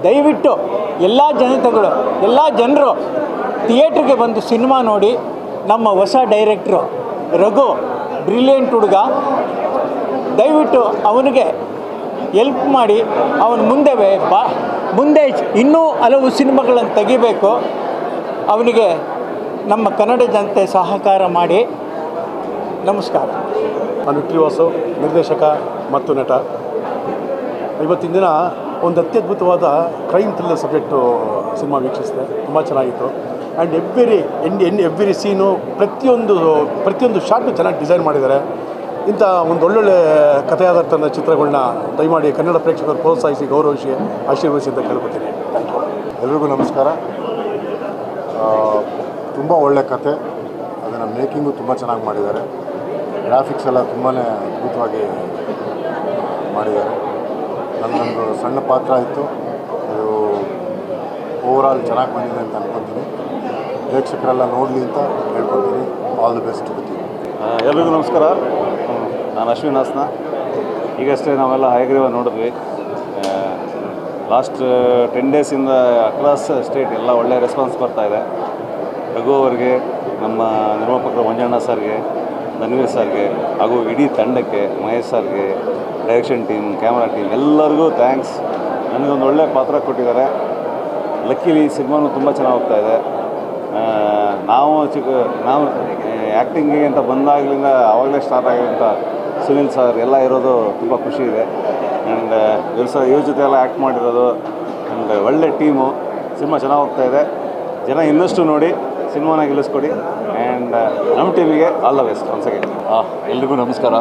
ದಯವಿಟ್ಟು ಎಲ್ಲ ಜನರು ಥಿಯೇಟ್ರಿಗೆ ಬಂದು ಸಿನಿಮಾ ನೋಡಿ. ನಮ್ಮ ಹೊಸ ಡೈರೆಕ್ಟ್ರು ರಘು ಬ್ರಿಲಿಯಂಟ್ ಹುಡುಗ. ದಯವಿಟ್ಟು ಅವನಿಗೆ ಎಲ್ಪ್ ಮಾಡಿ, ಅವನು ಮುಂದೆ ಇನ್ನೂ ಹಲವು ಸಿನಿಮಾಗಳನ್ನು ತೆಗಿಬೇಕು. ಅವನಿಗೆ ನಮ್ಮ ಕನ್ನಡ ಜನತೆ ಸಹಕಾರ ಮಾಡಿ. ನಮಸ್ಕಾರ. ನಾನು ಶ್ರೀವಾಸು, ನಿರ್ದೇಶಕ ಮತ್ತು ನಟ. ಇವತ್ತಿನ ದಿನ ಒಂದು ಅತ್ಯದ್ಭುತವಾದ ಕ್ರೈಮ್ ಥ್ರಿಲ್ಲರ್ ಸಬ್ಜೆಕ್ಟು ಸಿನಿಮಾ ವೀಕ್ಷಿಸಿದೆ. ತುಂಬ ಚೆನ್ನಾಗಿತ್ತು. ಆ್ಯಂಡ್ ಎವ್ರಿ ಸೀನು ಪ್ರತಿಯೊಂದು ಶಾರ್ಟು ಚೆನ್ನಾಗಿ ಡಿಸೈನ್ ಮಾಡಿದ್ದಾರೆ. ಇಂಥ ಒಂದು ಒಳ್ಳೊಳ್ಳೆ ಕಥೆಯಾದಂಥ ಚಿತ್ರಗಳನ್ನ ದಯಮಾಡಿ ಕನ್ನಡ ಪ್ರೇಕ್ಷಕರು ಪ್ರೋತ್ಸಾಹಿಸಿ, ಗೌರವಿಸಿ, ಆಶೀರ್ವದಿಸಿ ಅಂತ ಕೇಳ್ಕೊತೀನಿ. ಎಲ್ರಿಗೂ ನಮಸ್ಕಾರ. ತುಂಬ ಒಳ್ಳೆ ಕತೆ, ಅದನ್ನು ಮೇಕಿಂಗು ತುಂಬ ಚೆನ್ನಾಗಿ ಮಾಡಿದ್ದಾರೆ. ಗ್ರಾಫಿಕ್ಸ್ ಎಲ್ಲ ತುಂಬಾ ಅದ್ಭುತವಾಗಿ ಮಾಡಿದ್ದಾರೆ. ನನ್ನೊಂದು ಸಣ್ಣ ಪಾತ್ರ ಇತ್ತು, ಅದು ಓವರಾಲ್ ಚೆನ್ನಾಗಿ ಬಂದಿದೆ ಅಂತ ಅಂದ್ಕೊತೀನಿ. ಪ್ರೇಕ್ಷಕರೆಲ್ಲ ನೋಡಲಿ ಅಂತ ಹೇಳ್ಕೊತೀನಿ. ಆಲ್ ದಿ ಬೆಸ್ಟ್ ಜೊತೆ. ಎಲ್ರಿಗೂ ನಮಸ್ಕಾರ. ನಾನು ಅಶ್ವಿನ್ ಹಾಸನ. ಈಗಷ್ಟೇ ನಾವೆಲ್ಲ ಹಯಗ್ರೀವ ನೋಡಿದ್ವಿ. ಲಾಸ್ಟ್ 10 ಡೇಸಿಂದ ಅಕ್ರಾಸ್ ಸ್ಟೇಟ್ ಎಲ್ಲ ಒಳ್ಳೆಯ ರೆಸ್ಪಾನ್ಸ್ ಬರ್ತಾಯಿದೆ. ರಘು ಅವರಿಗೆ, ನಮ್ಮ ನಿರ್ಮಾಪಕರು ಮಂಜಣ್ಣ ಸರ್ಗೆ, ಧನ್ವೀರ್ ಸರ್ಗೆ ಹಾಗೂ ಇಡೀ ತಂಡಕ್ಕೆ, ಮಹೇಶ್ ಸರ್ಗೆ, ಡೈರೆಕ್ಷನ್ ಟೀಮ್, ಕ್ಯಾಮ್ರಾ ಟೀಮ್ ಎಲ್ಲರಿಗೂ ಥ್ಯಾಂಕ್ಸ್. ನನಗೊಂದು ಒಳ್ಳೆಯ ಪಾತ್ರ ಕೊಟ್ಟಿದ್ದಾರೆ. ಲಕ್ಕಿಲಿ ಸಿನಿಮಾನು ತುಂಬ ಚೆನ್ನಾಗಿ ಹೋಗ್ತಾಯಿದೆ. ನಾವು ಆ್ಯಕ್ಟಿಂಗಿಗೆ ಅಂತ ಬಂದಾಗಲಿಂದ ಆವಾಗಲೇ ಸ್ಟಾರ್ಟ್ ಆಗಿರೋಂಥ ಸುನಿಲ್ ಸರ್ ಎಲ್ಲ ಇರೋದು ತುಂಬ ಖುಷಿ ಇದೆ. ಆ್ಯಂಡ್ ಇವ್ರ ಜೊತೆ ಎಲ್ಲ ಆ್ಯಕ್ಟ್ ಮಾಡಿರೋದು ಆ್ಯಂಡ್ ಒಳ್ಳೆ ಟೀಮು. ಸಿನಿಮಾ ಚೆನ್ನಾಗಿ ಹೋಗ್ತಾಯಿದೆ. ಜನ ಇನ್ನಷ್ಟು ನೋಡಿ ಸಿನಿಮಾನ ಗೆಲ್ಲಿಸ್ಕೊಡಿ. ಆ್ಯಂಡ್ ನಮ್ಮ ಟೀಮಿಗೆ all the best once again. ಎಲ್ರಿಗೂ ನಮಸ್ಕಾರ.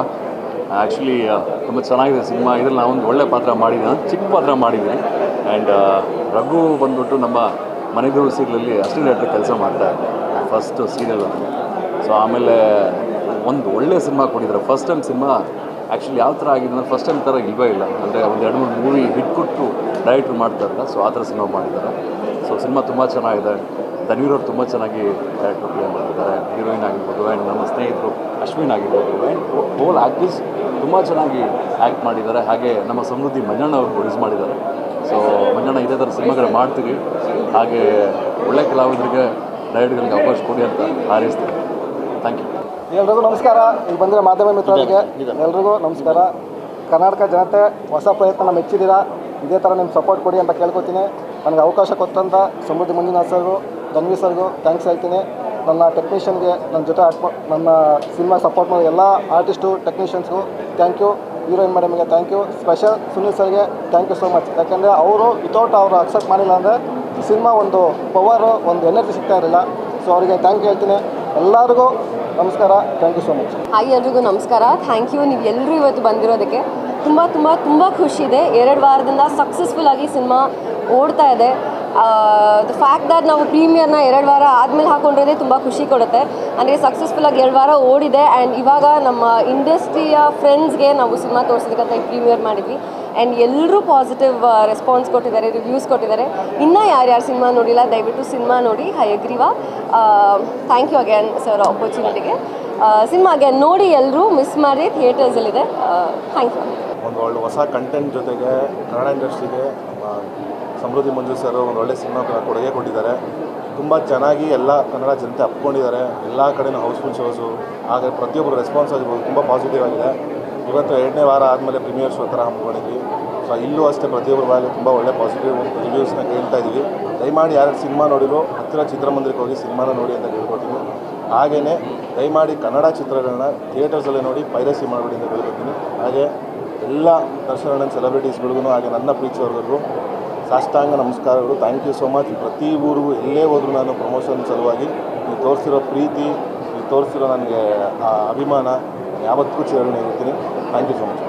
ಆ್ಯಕ್ಚುಲಿ ತುಂಬ ಚೆನ್ನಾಗಿದೆ ಸಿನಿಮಾ. ಇದರಲ್ಲಿ ನಾವೊಂದು ಒಳ್ಳೆ ಪಾತ್ರ ಮಾಡಿದ್ದೀನಿ, ಚಿಕ್ಕ ಪಾತ್ರ ಮಾಡಿದ್ದೀನಿ. ಆ್ಯಂಡ್ ರಘು ಬಂದ್ಬಿಟ್ಟು ನಮ್ಮ ಮನೆದೇವ್ರು ಸೀರಿಯಲಲ್ಲಿ ಅಸಿಸ್ಟೆಂಟ್ ಡೈರೆಕ್ಟರ್ ಕೆಲಸ ಮಾಡ್ತಾಯಿದ್ದೆ ಫಸ್ಟು ಸೀರಿಯಲಲ್ಲಿ. ಸೊ ಆಮೇಲೆ ಒಂದು ಒಳ್ಳೆ ಸಿನಿಮಾ ಕೊಟ್ಟಿದ್ದಾರೆ. ಫಸ್ಟ್ ಟೈಮ್ ಸಿನಿಮಾ ಆ್ಯಕ್ಚುಲಿ ಯಾವ ಥರ ಆಗಿದೆ ಅಂದರೆ ಫಸ್ಟ್ ಟೈಮ್ ಥರ ಇಲ್ವೇ ಇಲ್ಲ. ಅಂದರೆ ಒಂದು 2-3 ಮೂವಿ ಹಿಟ್ ಕೊಟ್ಟು ಡೈರೆಕ್ಟ್ರು ಮಾಡ್ತಾರಲ್ಲ, ಸೊ ಆ ಥರ ಸಿನಿಮಾ ಮಾಡಿದ್ದಾರೆ. ಸೊ ಸಿನಿಮಾ ತುಂಬ ಚೆನ್ನಾಗಿದೆ. ಧನ್ವೀರ್ ಅವರು ತುಂಬ ಚೆನ್ನಾಗಿ ಕ್ಯಾರೆಕ್ಟರ್ ಪ್ಲೇ ಮಾಡಿದ್ದಾರೆ. ಹೀರೋಯಿನ್ ಆಗಿರ್ಬೋದು, ಆ್ಯಂಡ್ ನಮ್ಮ ಸ್ನೇಹಿತರು ಅಶ್ವಿನ್ ಆಗಿರ್ಬೋದು, ಆ್ಯಂಡ್ ಹೋಲ್ ಆ್ಯಕ್ಟರ್ಸ್ ತುಂಬ ಚೆನ್ನಾಗಿ ಆ್ಯಕ್ಟ್ ಮಾಡಿದ್ದಾರೆ. ಹಾಗೆ ನಮ್ಮ ಸಮೃದ್ಧಿ ಮಂಜಣ್ಣ ಅವರು ಪ್ರೊಡ್ಯೂಸ್ ಮಾಡಿದ್ದಾರೆ. ಸೊ ಮಂಜಣ್ಣ ಇದೇ ಥರ ಸಿನಿಮಾಗಳು ಮಾಡ್ತೀವಿ. ಹಾಗೆ ಒಳ್ಳೆ ಕಲಾವಿದರಿಗೆ, ಡೈರೆಕ್ಟರ್ಗಳಿಗೆ ಅವಕಾಶ ಕೊಡಿ ಅಂತ ಹಾರೈಸ್ತೀನಿ. Thank you. ಎಲ್ರಿಗೂ ನಮಸ್ಕಾರ. ಇಲ್ಲಿ ಬಂದಿರೋ ಮಾಧ್ಯಮ ಮಿತ್ರರಿಗೆ ಎಲ್ರಿಗೂ ನಮಸ್ಕಾರ. ಕರ್ನಾಟಕ ಜನತೆ ಹೊಸ ಪ್ರಯತ್ನ ಮೆಚ್ಚಿದ್ದೀರಾ. ಇದೇ ಥರ ನಿಮ್ಮ ಸಪೋರ್ಟ್ ಕೊಡಿ ಅಂತ ಕೇಳ್ಕೊತೀನಿ. ನನಗೆ ಅವಕಾಶ ಕೊಟ್ಟಂಥ ಸಮೃದ್ಧಿ ಮಂಜುನಾಥ್ ಸರ್ಗೂ, ಧನ್ವೀರ್ ಸರ್ಗೂ ಥ್ಯಾಂಕ್ಸ್ ಹೇಳ್ತೀನಿ. ನನ್ನ ಟೆಕ್ನಿಷಿಯನ್ಗೆ, ನನ್ನ ಜೊತೆ ನನ್ನ ಸಿನಿಮಾ ಸಪೋರ್ಟ್ ಮಾಡೋ ಎಲ್ಲ ಆರ್ಟಿಸ್ಟು, ಟೆಕ್ನಿಷಿಯನ್ಸ್ಗೂ ಥ್ಯಾಂಕ್ ಯು. ಹೀರೋಯಿನ್ ಮೇಡಮ್ಗೆ ಥ್ಯಾಂಕ್ ಯು. ಸ್ಪೆಷಲ್ ಸುನೀಲ್ ಸರ್ಗೆ ಥ್ಯಾಂಕ್ ಯು ಸೋ ಮಚ್. ಯಾಕೆಂದರೆ ಅವರು ವಿತೌಟ್ ಅವರು ಅಕ್ಸೆಪ್ಟ್ ಮಾಡಿಲ್ಲ ಅಂದರೆ ಈ ಸಿನಿಮಾ ಒಂದು ಪವರು, ಒಂದು ಎನರ್ಜಿ ಸಿಗ್ತಾ ಇರಲಿಲ್ಲ. ಸೊ ಅವರಿಗೆ ಥ್ಯಾಂಕ್ ಯು ಹೇಳ್ತೀನಿ. ಎಲ್ಲರಿಗೂ ನಮಸ್ಕಾರ. Thank you so much. Hi, ಎಲ್ರಿಗೂ ನಮಸ್ಕಾರ. Thank you. ನೀವು ಎಲ್ಲರೂ ಇವತ್ತು ಬಂದಿರೋದಕ್ಕೆ ತುಂಬ ತುಂಬ ತುಂಬ ಖುಷಿ ಇದೆ. 2 ವಾರದಿಂದ ಸಕ್ಸಸ್ಫುಲ್ಲಾಗಿ ಸಿನಿಮಾ ಓಡ್ತಾ ಇದೆ. ದ ಫ್ಯಾಕ್ಟ್ ದ್ಯಾಟ್ ನಾವು ಪ್ರೀಮಿಯರ್ನ 2 ವಾರ ಆದಮೇಲೆ ಹಾಕೊಂಡಿರೋದೇ ತುಂಬ ಖುಷಿ ಕೊಡುತ್ತೆ. ಅಂದರೆ ಸಕ್ಸಸ್ಫುಲ್ಲಾಗಿ 2 ವಾರ ಓಡಿದೆ. ಆ್ಯಂಡ್ ಇವಾಗ ನಮ್ಮ ಇಂಡಸ್ಟ್ರಿಯ ಫ್ರೆಂಡ್ಸ್ಗೆ ನಾವು ಸಿನಿಮಾ ತೋರಿಸೋದಕ್ಕಂತ ಪ್ರೀಮಿಯರ್ ಮಾಡಿದ್ವಿ. ಆ್ಯಂಡ್ ಎಲ್ಲರೂ ಪಾಸಿಟಿವ್ ರೆಸ್ಪಾನ್ಸ್ ಕೊಟ್ಟಿದ್ದಾರೆ, ರಿವ್ಯೂಸ್ ಕೊಟ್ಟಿದ್ದಾರೆ. ಇನ್ನೂ ಯಾರ್ಯಾರು ಸಿನಿಮಾ ನೋಡಿಲ್ಲ ದಯವಿಟ್ಟು ಸಿನಿಮಾ ನೋಡಿ. Hayagreeva. Thank you again sir ಆಪರ್ಚುನಿಟಿಗೆ. ಸಿನಿಮಾ ಅಗೇನ್ ನೋಡಿ, ಎಲ್ಲರೂ ಮಿಸ್ ಮಾಡಿ, ಥಿಯೇಟರ್ಸಲ್ಲಿದೆ. Thank you. ಒಂದು ಒಳ್ಳೆ ಹೊಸ ಕಂಟೆಂಟ್ ಜೊತೆಗೆ ಕನ್ನಡ ಇಂಡಸ್ಟ್ರಿಗೆ ಸಮೃದ್ಧಿ ಮಂಜು ಸರ್ ಒಂದು ಒಳ್ಳೆ ಸಿನಿಮಾ ಕೊಡುಗೆ ಕೊಟ್ಟಿದ್ದಾರೆ. ತುಂಬ ಚೆನ್ನಾಗಿ ಎಲ್ಲ ಕನ್ನಡ ಜನತೆ ಅಪ್ಕೊಂಡಿದ್ದಾರೆ. ಎಲ್ಲ ಕಡೆಯೂ ಹೌಸ್ಫುಲ್ ಶೋಸು, ಹಾಗೆ ಪ್ರತಿಯೊಬ್ಬರು ರೆಸ್ಪಾನ್ಸ್ ಆಗಿರ್ಬೋದು ತುಂಬ ಪಾಸಿಟಿವ್ ಆಗಿದೆ. ಇವತ್ತು 2ನೇ ವಾರ ಆದಮೇಲೆ ಪ್ರೀಮಿಯರ್ ಶೋ ಥರ ಹಮ್ಮಿಕೊಂಡಿದ್ವಿ. ಸೊ ಇಲ್ಲೂ ಅಷ್ಟೇ ಪ್ರತಿಯೊಬ್ಬರ ಬಾಯಲ್ಲಿ ತುಂಬ ಒಳ್ಳೆ ಪಾಸಿಟಿವ್ ರಿವ್ಯೂಸ್ನ ಕೇಳ್ತಾ ಇದ್ದೀವಿ. ದಯಮಾಡಿ ಯಾರು ಸಿನಿಮಾ ನೋಡಿರೋ ಹತ್ತಿರ ಚಿತ್ರಮಂದಿರಕ್ಕೆ ಹೋಗಿ ಸಿನಿಮಾನ ನೋಡಿ ಅಂತ ಕೇಳ್ಕೊತೀನಿ. ಹಾಗೆಯೇ ದಯಮಾಡಿ ಕನ್ನಡ ಚಿತ್ರಗಳನ್ನ ಥಿಯೇಟರ್ಸಲ್ಲೇ ನೋಡಿ, ಪೈರಸಿ ಮಾಡಬೇಡಿ ಅಂತ ಕೇಳ್ಕೊತೀನಿ. ಹಾಗೆ ಎಲ್ಲ ದರ್ಶನ ಸೆಲೆಬ್ರಿಟೀಸ್ಗಳಿಗೂ, ಹಾಗೆ ನನ್ನ ಪ್ರೀತಿಯವರಿಗೂ ಸಾಷ್ಟಾಂಗ ನಮಸ್ಕಾರಗಳು. Thank you so much. ಪ್ರತಿ ಊರಿಗೂ ಎಲ್ಲೇ ಹೋದರೂ ನಾನು ಪ್ರಮೋಷನ್ ಸಲುವಾಗಿ ನೀವು ತೋರಿಸಿರೋ ಪ್ರೀತಿ, ನೀವು ತೋರಿಸಿರೋ ನನಗೆ ಆ ಅಭಿಮಾನ ಯಾವತ್ತೂ ಚಿರಋಣಿ ಇರ್ತೀನಿ. Thank you so much.